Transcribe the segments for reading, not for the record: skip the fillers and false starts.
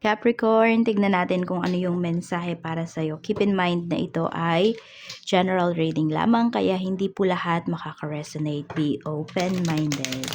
Capricorn, tignan natin kung ano yung mensahe para sa'yo. Keep in mind na ito ay general reading lamang, kaya hindi po lahat makaka-resonate. Be open-minded.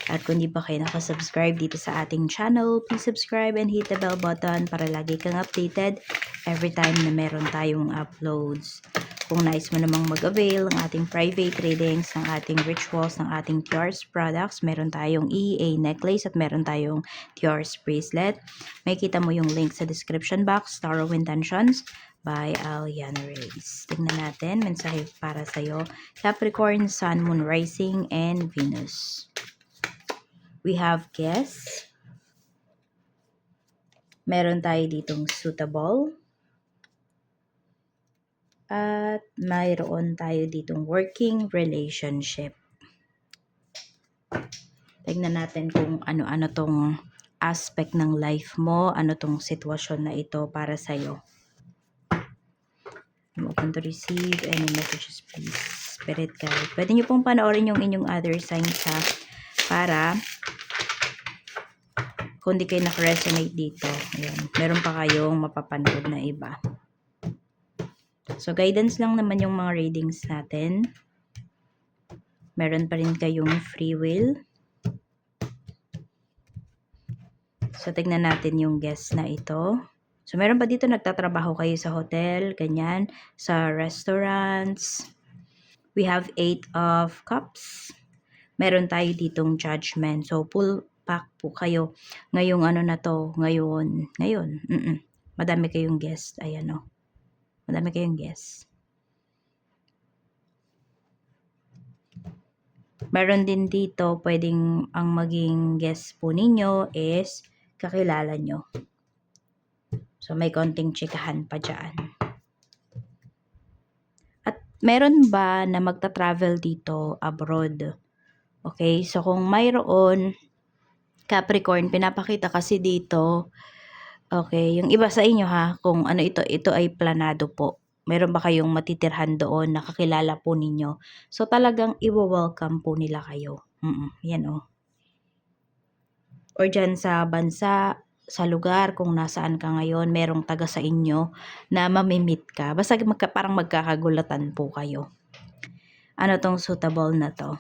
At kung di pa kayo nakasubscribe dito sa ating channel, please subscribe and hit the bell button para lagi kang updated every time na meron tayong uploads. Kung nais mo namang mag-avail ng ating private readings, ng ating rituals, ng ating Tiars products, meron tayong EA necklace at meron tayong Tiars bracelet. May kita mo yung link sa description box, Star of Intentions by Aliana Reyes. Tingnan natin, mensahe para sa'yo, Capricorn, Sun, Moon, Rising, and Venus. We have guess. Meron tayo ditong suitable. At mayroon tayo ditong working relationship. Tignan natin kung ano-ano tong aspect ng life mo, ano tong sitwasyon na ito para sa'yo. I'm open to receive any messages, please. Spirit guide. Pwede nyo pong panoorin yung inyong other signs ha, para kung di kayo nakaresonate dito, ayan, meron pa kayong mapapanood na iba. So, guidance lang naman yung mga readings natin. Meron pa rin kayong free will. So, tignan natin yung guest na ito. So, meron pa dito nagtatrabaho kayo sa hotel, ganyan, sa restaurants. We have 8 of Cups. Meron tayo ditong Judgment. So, full pack po kayo. Ngayong ano na to, ngayon. Madami kayong guest. Ayan o. Madami kayong guest. Meron din dito, pwedeng ang maging guest po ninyo is kakilala nyo. So, may konting chikahan pa dyan. At meron ba na magta-travel dito abroad? Okay, so kung mayroon, Capricorn, pinapakita kasi dito, okay, yung iba sa inyo ha, kung ano ito ay planado po. Meron ba kayong matitirhan doon, nakakilala po ninyo. So, talagang i-welcome po nila kayo. Yan o. Or dyan sa bansa, sa lugar, kung nasaan ka ngayon, merong taga sa inyo na mamimit ka. Basta parang magkakagulatan po kayo. Ano tong suitable na to?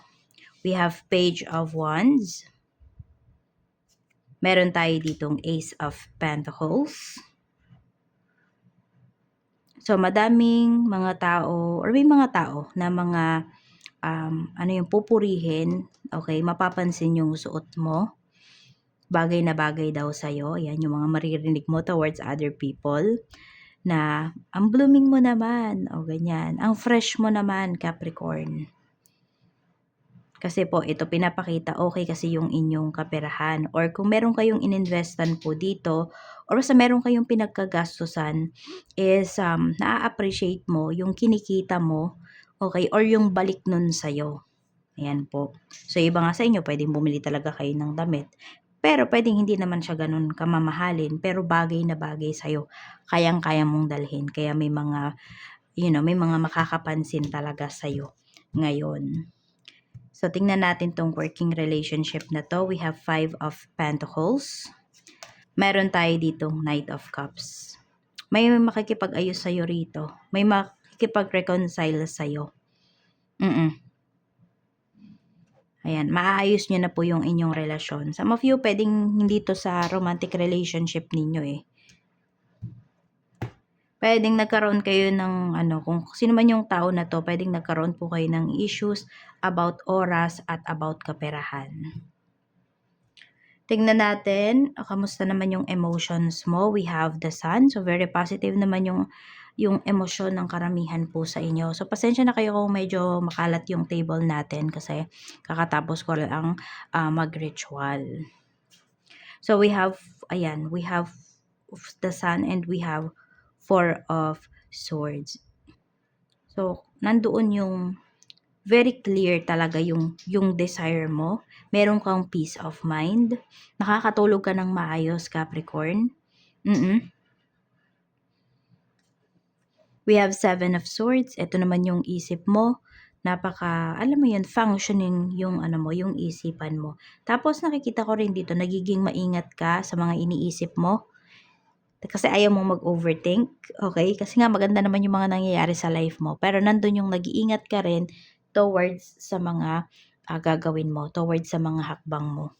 We have Page of Wands. Meron tayo ditong Ace of Pentacles. So, madaming mga tao, or may mga tao na mga, ano yung pupurihin, okay, mapapansin yung suot mo. Bagay na bagay daw sa'yo. Yan yung mga maririnig mo towards other people. Na, ang blooming mo naman, o ganyan. Ang fresh mo naman, Capricorn. Kasi po, ito pinapakita, okay kasi yung inyong kaperahan. Or kung meron kayong ininvestan po dito, or sa meron kayong pinagkagastusan, is na-appreciate mo yung kinikita mo, okay, or yung balik nun sa'yo. Ayan po. So, iba nga sa inyo, pwedeng bumili talaga kayo ng damit. Pero pwedeng hindi naman siya ganun kamamahalin, pero bagay na bagay sa'yo. Kayang-kaya mong dalhin. Kaya may mga, may mga makakapansin talaga sa'yo ngayon. So, tingnan natin tong working relationship na to. We have 5 of Pentacles. Meron tayo ditong Knight of Cups. May makikipag-ayos sa'yo rito. May makikipag-reconcile sa'yo. Ayan, maaayos nyo na po yung inyong relasyon. Some of you, pwedeng hindi to sa romantic relationship ninyo eh. Pwedeng nagkaroon kayo ng, kung sino man yung tao na to, pwedeng nagkaroon po kayo ng issues about oras at about kaperahan. Tingnan natin, kamusta naman yung emotions mo. We have the Sun, so very positive naman yung emosyon ng karamihan po sa inyo. So, pasensya na kayo kung medyo makalat yung table natin kasi kakatapos ko lang mag-ritual. So, we have the Sun and we have 4 of Swords. So, nandoon yung very clear talaga yung desire mo. Meron kang peace of mind. Nakakatulog ka ng maayos, Capricorn. We have 7 of Swords. Ito naman yung isip mo. Alam mo yun, functioning yung yung isipan mo. Tapos nakikita ko rin dito, nagiging maingat ka sa mga iniisip mo. Kasi ayaw mong mag-overthink, okay? Kasi nga maganda naman yung mga nangyayari sa life mo, pero nandun yung nag-iingat ka rin towards sa mga gagawin mo, towards sa mga hakbang mo.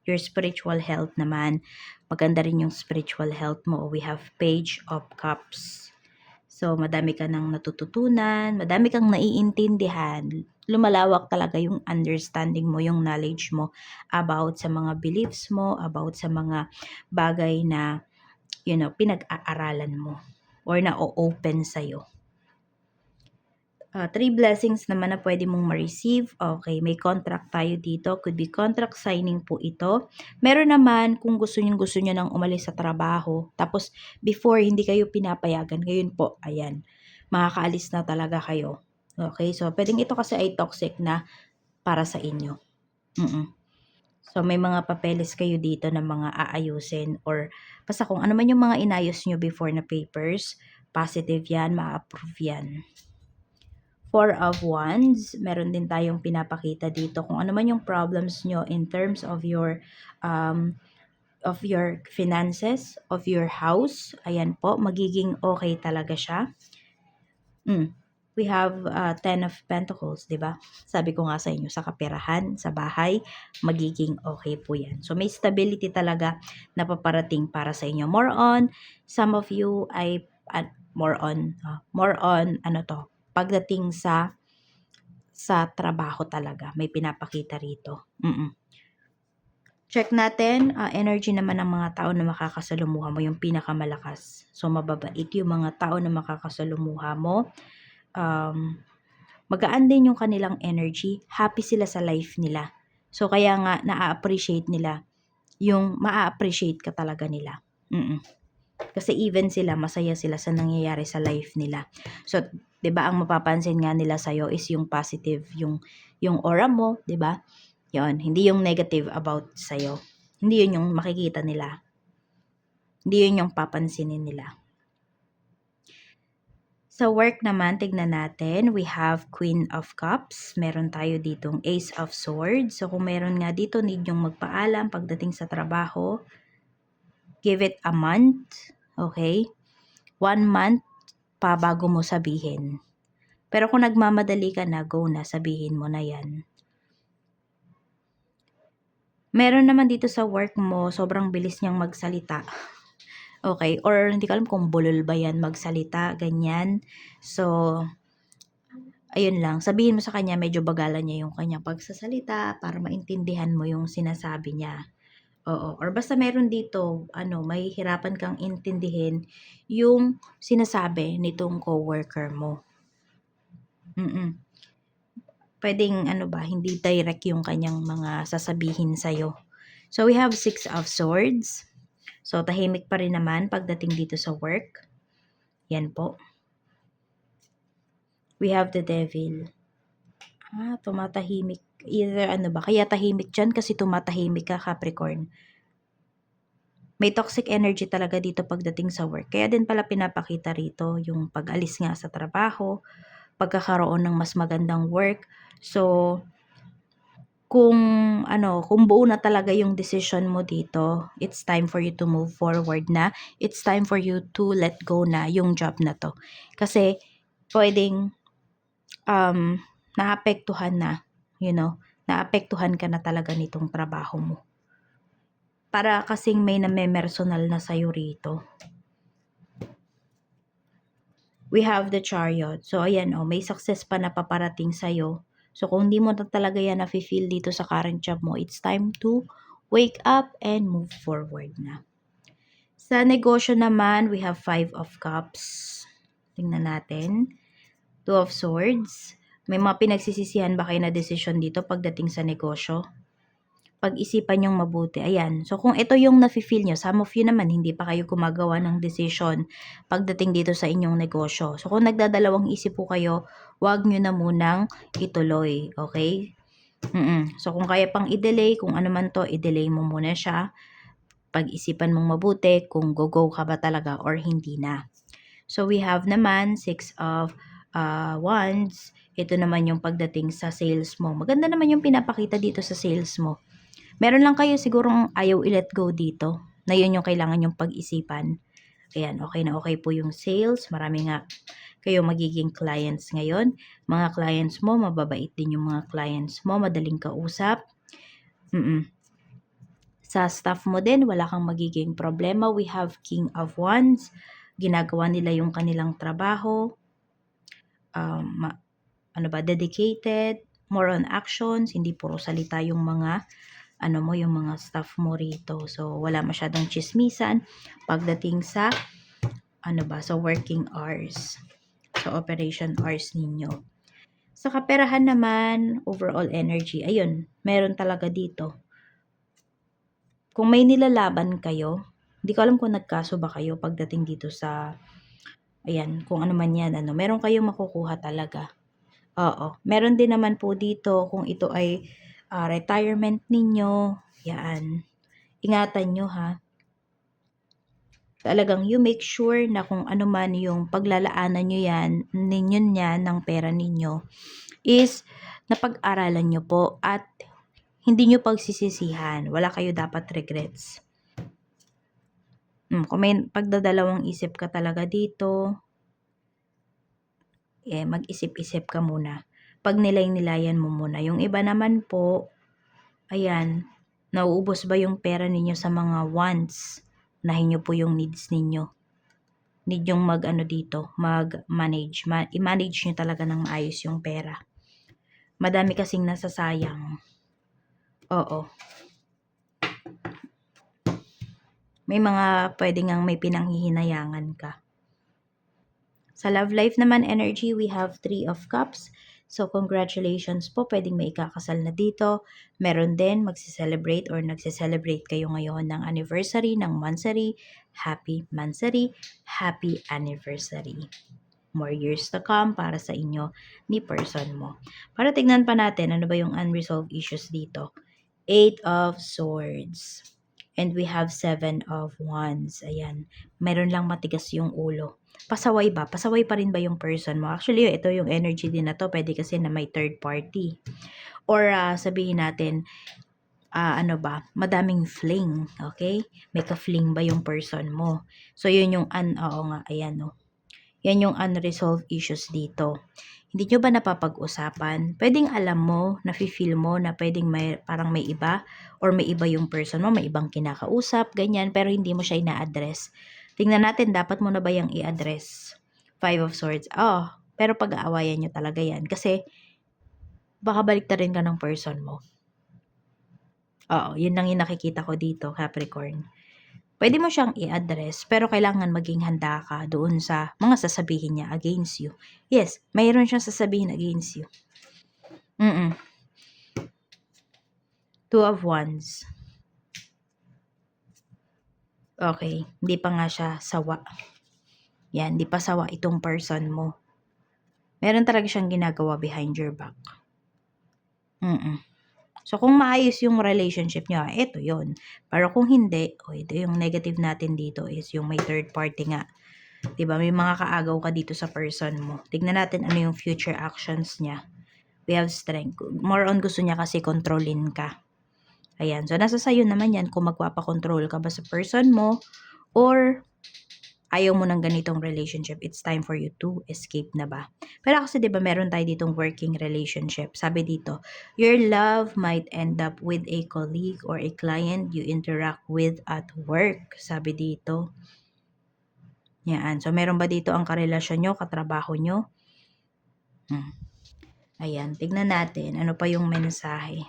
Your spiritual health naman, maganda rin yung spiritual health mo. We have Page of Cups. So, madami ka nang natututunan, madami kang naiintindihan. Lumalawak talaga yung understanding mo, yung knowledge mo about sa mga beliefs mo, about sa mga bagay na, pinag-aaralan mo or na-open sa'yo. 3 blessings naman na pwede mong ma-receive. Okay, may contract tayo dito. Could be contract signing po ito. Meron naman kung gusto nyo nang umalis sa trabaho. Tapos, before hindi kayo pinapayagan. Ngayon po, ayan, makakaalis na talaga kayo. Okay, so pwedeng ito kasi ay toxic na para sa inyo. So, may mga papeles kayo dito na mga aayusin or basta kung ano man yung mga inayos nyo before na papers, positive yan, ma-approve yan. 4 of Wands, meron din tayong pinapakita dito kung ano man yung problems nyo in terms of your finances, of your house. Ayan po, magiging okay talaga siya. We have 10 of Pentacles, di ba? Sabi ko nga sa inyo, sa kaperahan, sa bahay, magiging okay po yan. So, may stability talaga na paparating para sa inyo. More on, some of you ay more on, pagdating sa trabaho talaga. May pinapakita rito. Check natin, energy naman ng mga tao na makakasalumuha mo, yung pinakamalakas. So, mababait yung mga tao na makakasalumuha mo. Magaan din yung kanilang energy. Happy sila sa life nila. So, kaya nga, na-appreciate nila yung ma-appreciate ka talaga nila. Kasi even sila, masaya sila sa nangyayari sa life nila. So, 'di ba ang mapapansin nga nila sa iyo is yung positive, yung aura mo, 'di ba? 'Yon, hindi yung negative about sa iyo. Hindi yun yung makikita nila. Hindi yun yung papansinin nila. Sa work naman, tignan natin, we have Queen of Cups. Meron tayo ditong Ace of Swords. So, kung meron nga dito, need yung magpaalam pagdating sa trabaho. Give it a month. Okay? 1 month pa bago mo sabihin. Pero kung nagmamadali ka na, go na, sabihin mo na yan. Meron naman dito sa work mo, sobrang bilis niyang magsalita. Okay, or hindi ko alam kung bulol ba yan magsalita, ganyan. So, ayun lang, sabihin mo sa kanya, medyo bagalan niya yung kanyang pagsasalita para maintindihan mo yung sinasabi niya. Oo, or basta meron dito, may hirapan kang intindihin yung sinasabi nitong coworker mo. Pwedeng hindi direct yung kanyang mga sasabihin sa'yo. So, we have 6 of Swords. So, tahimik pa rin naman pagdating dito sa work. Yan po. We have the Devil. Tumatahimik. Either kaya tahimik dyan kasi tumatahimik ka, Capricorn. May toxic energy talaga dito pagdating sa work. Kaya din pala pinapakita rito yung pag-alis nga sa trabaho, pagkakaroon ng mas magandang work. So, kung buo na talaga yung decision mo dito, it's time for you to move forward na. It's time for you to let go na yung job na to. Kasi, pwedeng, naapektuhan na, naapektuhan ka na talaga nitong trabaho mo. Para kasing may namemersonal na sa'yo rito. We have the Chariot. So, ayan, may success pa na paparating sa'yo. So, kung hindi mo na talaga yan na-feel dito sa current job mo, it's time to wake up and move forward na. Sa negosyo naman, we have 5 of Cups. Tingnan natin. 2 of Swords. May mga pinagsisisihan ba kayo na desisyon dito pagdating sa negosyo? Pag-isipan yung mabuti. Ayan. So, kung ito yung nafe-feel nyo, some of you naman, hindi pa kayo gumagawa ng decision pagdating dito sa inyong negosyo. So, kung nagdadalawang isip po kayo, wag nyo na munang ituloy. Okay? So, kung kaya pang i-delay, kung ano man to, i-delay mo muna siya. Pag-isipan mong mabuti kung go-go ka ba talaga or hindi na. So, we have naman 6 of Wands. Ito naman yung pagdating sa sales mo. Maganda naman yung pinapakita dito sa sales mo. Meron lang kayo sigurong ayaw i-let go dito. na yun yung kailangan yung pag-isipan. Ayan, okay na okay po yung sales. Marami nga kayo magiging clients ngayon. Mga clients mo, mababait din yung mga clients mo, madaling kausap. Sa staff mo din, wala kang magiging problema. We have King of Wands. Ginagawa nila yung kanilang trabaho. Dedicated. More on actions. Hindi puro salita yung mga yung mga staff mo rito. So, wala masyadong chismisan pagdating sa sa working hours. So, operation hours ninyo. Sa kaperahan naman, overall energy, ayun, meron talaga dito. Kung may nilalaban kayo, hindi ko alam kung nagkaso ba kayo pagdating dito sa, ayan, kung ano man yan, meron kayong makukuha talaga. Oo. Meron din naman po dito kung ito ay retirement ninyo, yan. Ingatan nyo ha. Talagang you make sure na kung ano man yung paglalaanan nyo ninyo ng pera ninyo is napag-aralan nyo po at hindi nyo pagsisisihan. Wala kayo dapat regrets. Kung may pagdadalawang isip ka talaga dito, mag-isip-isip ka muna. Pag nilay-nilayan mo muna. Yung iba naman po, ayan, nauubos ba yung pera ninyo sa mga wants? Unahin nyo po yung needs ninyo. Need yung mag-manage. I-manage nyo talaga ng maayos yung pera. Madami kasing nasasayang. Oo. May mga pwede ngang may pinanghihinayangan ka. Sa love life naman energy, we have 3 of Cups. So, congratulations po. Pwedeng may ikakasal na dito. Meron din magse-celebrate or nagse-celebrate kayo ngayon ng anniversary, ng mansary. Happy mansary. Happy anniversary. More years to come para sa inyo ni person mo. Para tignan pa natin, ano ba yung unresolved issues dito? 8 of Swords. And we have 7 of Wands. Ayan. Meron lang matigas yung ulo. Pasaway ba? Pasaway pa rin ba yung person mo? Actually, ito yung energy din na to. Pwede kasi na may third party. Or sabihin natin, madaming fling. Okay? May ka-fling ba yung person mo? So, yun yung, oo nga, ayan o. Yan yung unresolved issues dito. Hindi nyo ba napapag-usapan? Pwedeng alam mo, nafe-feel mo na pwedeng parang may iba or may iba yung person mo, may ibang kinakausap, ganyan, pero hindi mo siya ina-address. Tingnan natin, dapat mo na ba yung i-address? 5 of Swords. Pero pag-aawayan nyo talaga yan. Kasi, baka baliktarin ka ng person mo. Oo, yun lang yung nakikita ko dito, Capricorn. Pwede mo siyang i-address, pero kailangan maging handa ka doon sa mga sasabihin niya against you. Yes, mayroon siyang sasabihin against you. 2 of Wands. Okay, hindi pa nga siya sawa. Yan, hindi pa sawa itong person mo. Meron talaga siyang ginagawa behind your back. So, kung maayos yung relationship niya, ito yon. Pero kung hindi, ito yung negative natin dito is yung may third party nga. Diba? May mga kaagaw ka dito sa person mo. Tignan natin ano yung future actions niya. We have strength. More on gusto niya kasi kontrolin ka. Ayan. So, nasa sayo naman yan kung magpapakontrol ka ba sa person mo or ayaw mo ng ganitong relationship. It's time for you to escape na ba? Pero kasi diba meron tayo ditong working relationship. Sabi dito, your love might end up with a colleague or a client you interact with at work. Sabi dito. Yan. So, meron ba dito ang karelasyon nyo, katrabaho nyo? Ayan. Tignan natin. Ano pa yung mensahe?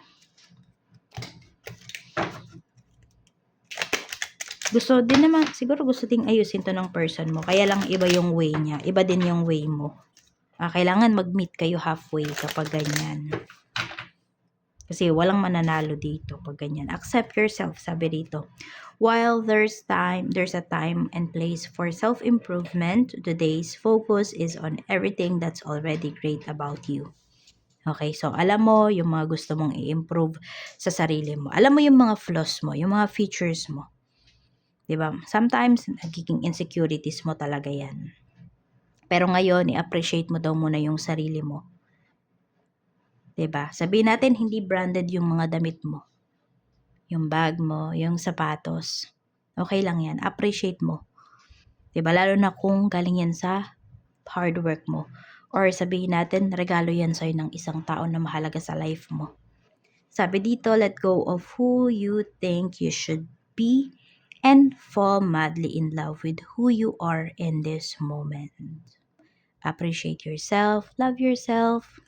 Gusto din naman, siguro gusto ding ayusin to ng person mo. Kaya lang iba yung way niya. Iba din yung way mo. Kailangan mag-meet kayo halfway kapag ganyan. Kasi walang mananalo dito pag ganyan. Accept yourself, sabi dito. While there's a time and place for self-improvement, today's focus is on everything that's already great about you. Okay, so alam mo yung mga gusto mong i-improve sa sarili mo. Alam mo yung mga flaws mo, yung mga features mo. Diba? Sometimes, nagiging insecurities mo talaga yan. Pero ngayon, i-appreciate mo daw muna yung sarili mo. Diba? Sabihin natin, hindi branded yung mga damit mo. Yung bag mo, yung sapatos. Okay lang yan. Appreciate mo. 'Di ba? Lalo na kung galing yan sa hard work mo. Or sabihin natin, regalo yan sa'yo ng isang tao na mahalaga sa life mo. Sabi dito, let go of who you think you should be and fall madly in love with who you are in this moment. Appreciate yourself, love yourself.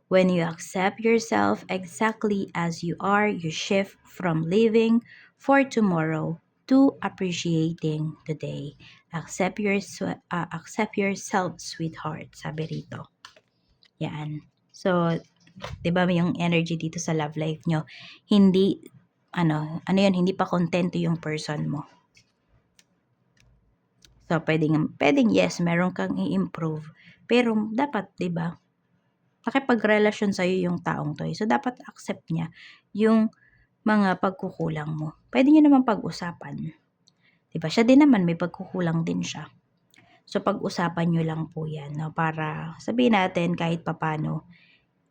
When you accept yourself exactly as you are, you shift from living for tomorrow to appreciating today. Accept yourself, sweetheart, sabi rito. Yan. So, 'di ba yung energy dito sa love life nyo, hindi, ano yun, hindi pa kontento yung person mo. So, pwedeng yes, meron kang i-improve. Pero, dapat, 'di ba, nakipagrelasyon sa'yo yung taong to. So, dapat accept niya yung mga pagkukulang mo. Pwede niyo naman pag-usapan. 'Di ba? Siya din naman, may pagkukulang din siya. So, pag-usapan nyo lang po yan, no? Para sabihin natin kahit papano,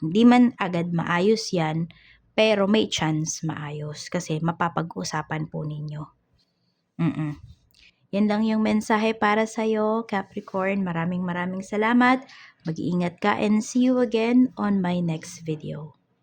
hindi man agad maayos yan, pero may chance maayos kasi mapapag-usapan po ninyo. Yan lang yung mensahe para sa'yo, Capricorn. Maraming salamat. Mag-iingat ka and see you again on my next video.